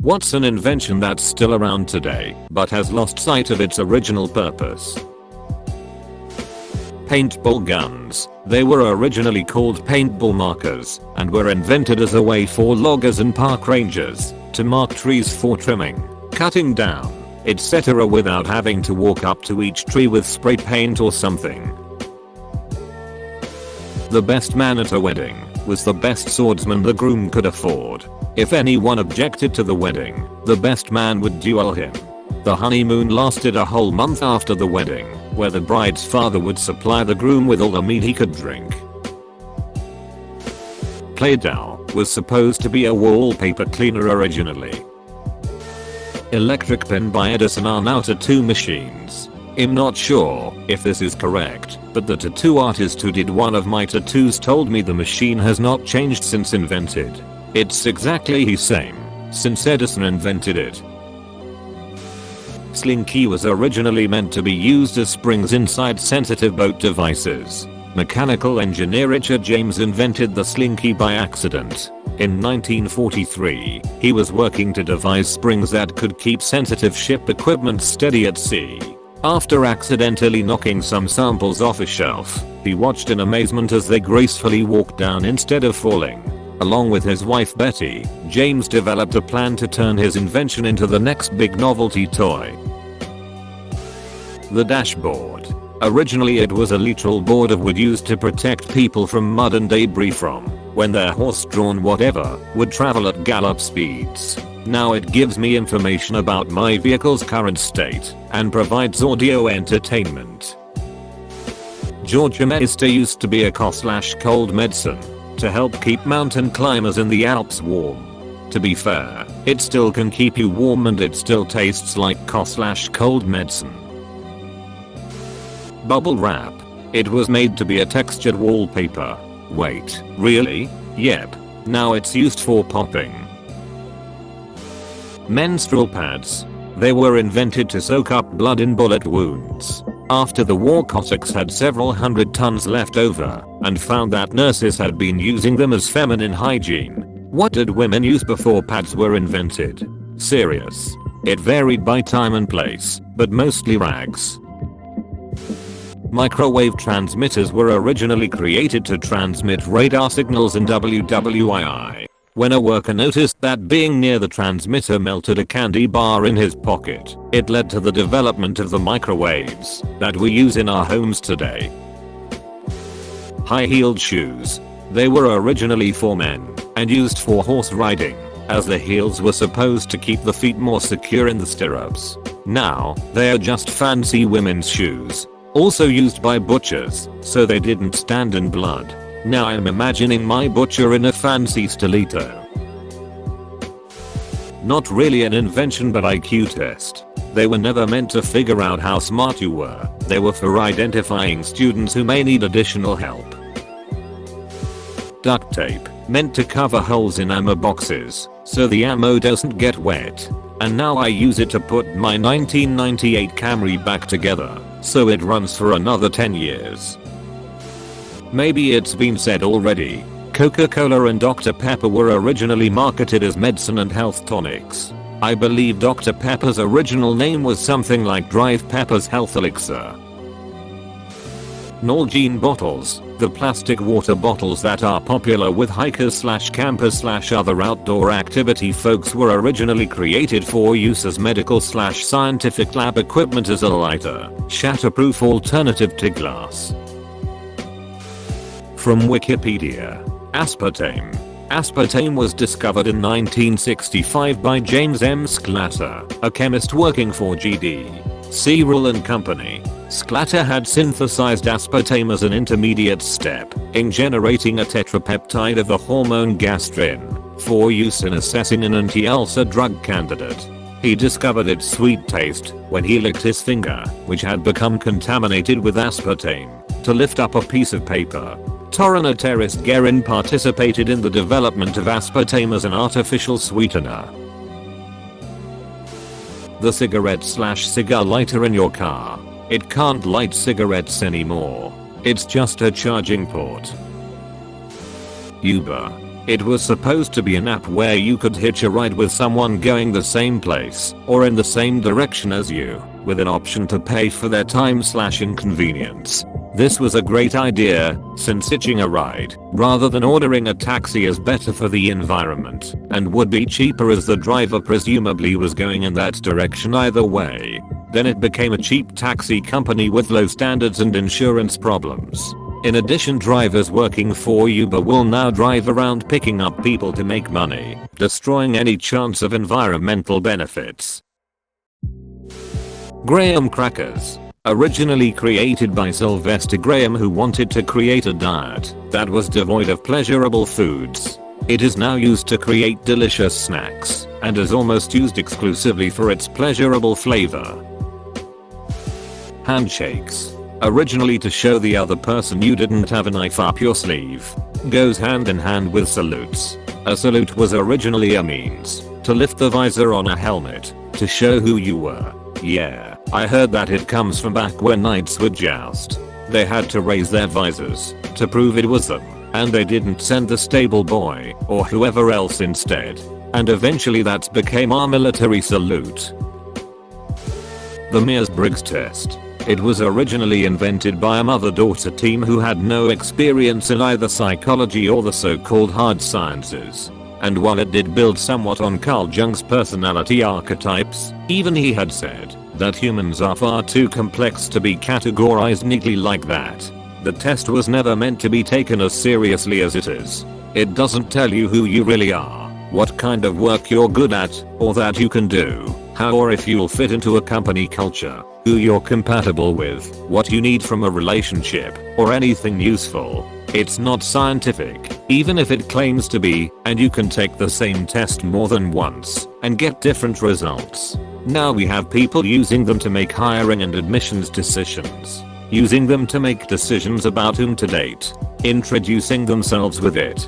What's an invention that's still around today, but has lost sight of its original purpose? Paintball guns. They were originally called paintball markers and were invented as a way for loggers and park rangers to mark trees for trimming, cutting down, etc. without having to walk up to each tree with spray paint or something. The best man at a wedding was the best swordsman the groom could afford. If anyone objected to the wedding, the best man would duel him. The honeymoon lasted a whole month after the wedding, where the bride's father would supply the groom with all the mead he could drink. Play-Doh was supposed to be a wallpaper cleaner originally. Electric pen by Edison are now tattoo machines. I'm not sure if this is correct, but the tattoo artist who did one of my tattoos told me the machine has not changed since invented. It's exactly the same since Edison invented it. Slinky was originally meant to be used as springs inside sensitive boat devices. Mechanical engineer Richard James invented the Slinky by accident. In 1943, he was working to devise springs that could keep sensitive ship equipment steady at sea. After accidentally knocking some samples off a shelf, he watched in amazement as they gracefully walked down instead of falling. Along with his wife Betty, James developed a plan to turn his invention into the next big novelty toy. The dashboard. Originally it was a literal board of wood used to protect people from mud and debris from when their horse-drawn whatever would travel at gallop speeds. Now it gives me information about my vehicle's current state and provides audio entertainment. Georgia Mester used to be a cough/cold medicine to help keep mountain climbers in the Alps warm. To be fair, it still can keep you warm and it still tastes like cough/cold medicine. Bubble wrap. It was made to be a textured wallpaper. Wait, really? Yep. Now it's used for popping. Menstrual pads. They were invented to soak up blood in bullet wounds. After the war, Cossacks had several hundred tons left over and found that nurses had been using them as feminine hygiene. What did women use before pads were invented? Serious. It varied by time and place, but mostly rags. Microwave transmitters were originally created to transmit radar signals and WWII. When a worker noticed that being near the transmitter melted a candy bar in his pocket, it led to the development of the microwaves that we use in our homes today. High-heeled shoes. They were originally for men and used for horse riding, as the heels were supposed to keep the feet more secure in the stirrups. Now, they are just fancy women's shoes, also used by butchers, so they didn't stand in blood. Now I'm imagining my butcher in a fancy stiletto. Not really an invention but IQ test. They were never meant to figure out how smart you were. They were for identifying students who may need additional help. Duct tape, meant to cover holes in ammo boxes, so the ammo doesn't get wet. And now I use it to put my 1998 Camry back together, so it runs for another 10 years. Maybe it's been said already, Coca-Cola and Dr. Pepper were originally marketed as medicine and health tonics. I believe Dr. Pepper's original name was something like Drive Pepper's Health Elixir. Nalgene bottles, the plastic water bottles that are popular with hikers/campers/other outdoor activity folks, were originally created for use as medical/scientific lab equipment as a lighter, shatterproof alternative to glass. From Wikipedia. Aspartame. Aspartame was discovered in 1965 by James M. Sclater, a chemist working for G.D. Searle & Company. Sclater had synthesized aspartame as an intermediate step in generating a tetrapeptide of the hormone gastrin for use in assessing an anti-ulcer drug candidate. He discovered its sweet taste when he licked his finger, which had become contaminated with aspartame, to lift up a piece of paper. Torranaterist Guerin participated in the development of aspartame as an artificial sweetener. The cigarette/cigar lighter in your car. It can't light cigarettes anymore. It's just a charging port. Uber. It was supposed to be an app where you could hitch a ride with someone going the same place or in the same direction as you, with an option to pay for their time/inconvenience. This was a great idea, since hitching a ride, rather than ordering a taxi, is better for the environment, and would be cheaper as the driver presumably was going in that direction either way. Then it became a cheap taxi company with low standards and insurance problems. In addition, drivers working for Uber will now drive around picking up people to make money, destroying any chance of environmental benefits. Graham crackers. Originally created by Sylvester Graham, who wanted to create a diet that was devoid of pleasurable foods. It is now used to create delicious snacks and is almost used exclusively for its pleasurable flavor. Handshakes. Originally to show the other person you didn't have a knife up your sleeve. Goes hand in hand with salutes. A salute was originally a means to lift the visor on a helmet to show who you were. Yeah, I heard that it comes from back when knights would joust. They had to raise their visors to prove it was them, and they didn't send the stable boy or whoever else instead. And eventually that became our military salute. The Myers-Briggs test. It was originally invented by a mother-daughter team who had no experience in either psychology or the so-called hard sciences. And while it did build somewhat on Carl Jung's personality archetypes, even he had said that humans are far too complex to be categorized neatly like that. The test was never meant to be taken as seriously as it is. It doesn't tell you who you really are, what kind of work you're good at, or that you can do, how or if you'll fit into a company culture, who you're compatible with, what you need from a relationship, or anything useful. It's not scientific, even if it claims to be, and you can take the same test more than once and get different results. Now we have people using them to make hiring and admissions decisions, using them to make decisions about whom to date, introducing themselves with it.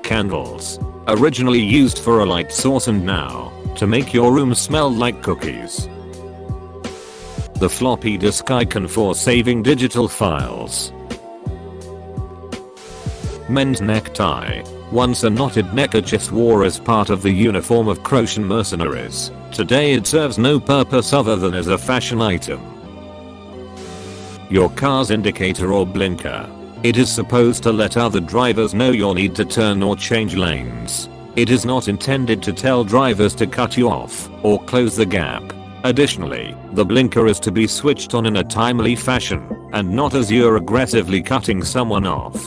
Candles. Originally used for a light source and now to make your room smell like cookies. The floppy disk icon for saving digital files. Men's necktie. Once a knotted neckerchief wore as part of the uniform of Croatian mercenaries. Today it serves no purpose other than as a fashion item. Your car's indicator or blinker. It is supposed to let other drivers know you'll need to turn or change lanes. It is not intended to tell drivers to cut you off or close the gap. Additionally, the blinker is to be switched on in a timely fashion and not as you're aggressively cutting someone off.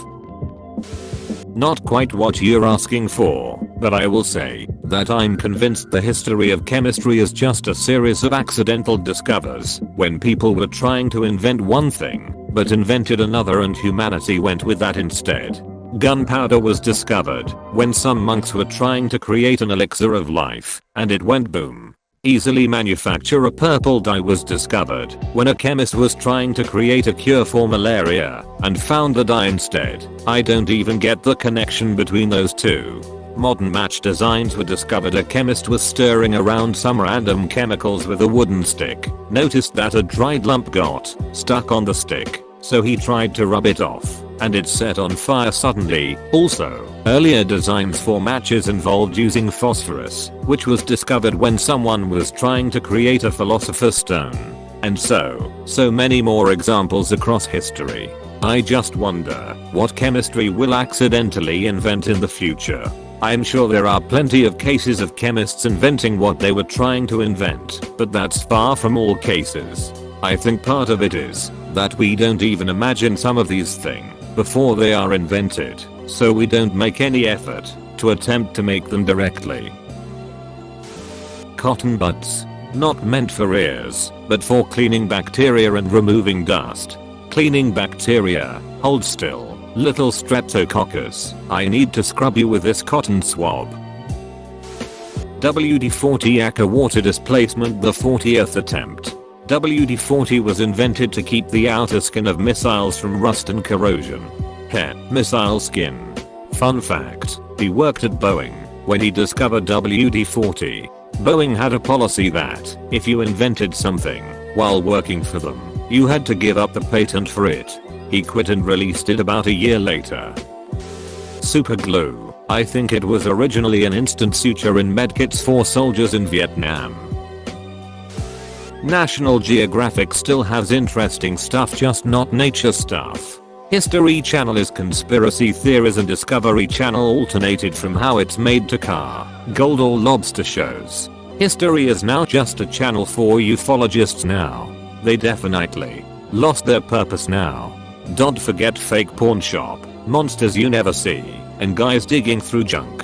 Not quite what you're asking for, but I will say that I'm convinced the history of chemistry is just a series of accidental discovers when people were trying to invent one thing, but invented another and humanity went with that instead. Gunpowder was discovered when some monks were trying to create an elixir of life, and it went boom. Easily manufacture a purple dye was discovered when a chemist was trying to create a cure for malaria and found the dye instead. I don't even get the connection between those two. Modern match designs were discovered. A chemist was stirring around some random chemicals with a wooden stick, noticed that a dried lump got stuck on the stick, so he tried to rub it off, and it set on fire suddenly. Also, earlier designs for matches involved using phosphorus, which was discovered when someone was trying to create a philosopher's stone. And so many more examples across history. I just wonder what chemistry will accidentally invent in the future. I'm sure there are plenty of cases of chemists inventing what they were trying to invent, but that's far from all cases. I think part of it is that we don't even imagine some of these things before they are invented, so we don't make any effort to attempt to make them directly. Cotton buds. Not meant for ears, but for cleaning bacteria and removing dust. Cleaning bacteria. Hold still, little streptococcus. I need to scrub you with this cotton swab. WD-40 Aqua water displacement. The 40th attempt. WD-40 was invented to keep the outer skin of missiles from rust and corrosion. Missile skin. Fun fact, he worked at Boeing when he discovered WD-40. Boeing had a policy that if you invented something while working for them, you had to give up the patent for it. He quit and released it about a year later. Super glue. I think it was originally an instant suture in medkits for soldiers in Vietnam. National Geographic still has interesting stuff, just not nature stuff. History Channel is conspiracy theories and Discovery Channel alternated from how it's made to car, gold or lobster shows. History is now just a channel for ufologists now. They definitely lost their purpose now. Don't forget fake porn shop, monsters you never see, and guys digging through junk.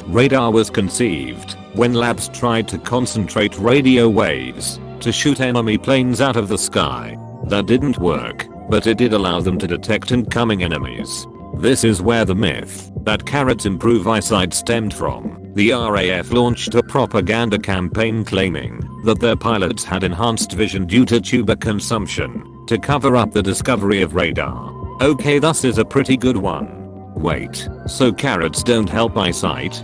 Radar was conceived when labs tried to concentrate radio waves to shoot enemy planes out of the sky. That didn't work, but it did allow them to detect incoming enemies. This is where the myth that carrots improve eyesight stemmed from. The RAF launched a propaganda campaign claiming that their pilots had enhanced vision due to tuber consumption to cover up the discovery of radar. Okay, this is a pretty good one. Wait, so carrots don't help eyesight?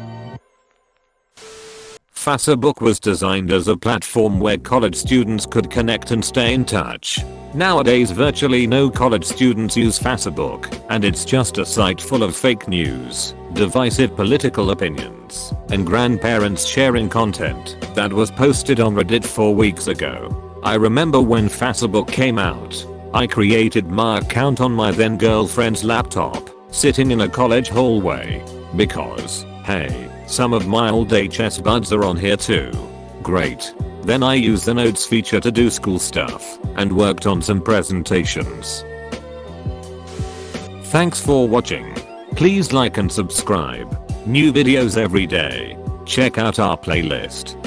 Facebook was designed as a platform where college students could connect and stay in touch. Nowadays virtually no college students use Facebook, and it's just a site full of fake news, divisive political opinions, and grandparents sharing content that was posted on Reddit 4 weeks ago. I remember when Facebook came out, I created my account on my then girlfriend's laptop, sitting in a college hallway, because, hey, some of my old HS buds are on here too. Great. Then I used the notes feature to do school stuff and worked on some presentations. Thanks for watching. Please like and subscribe. New videos every day. Check out our playlist.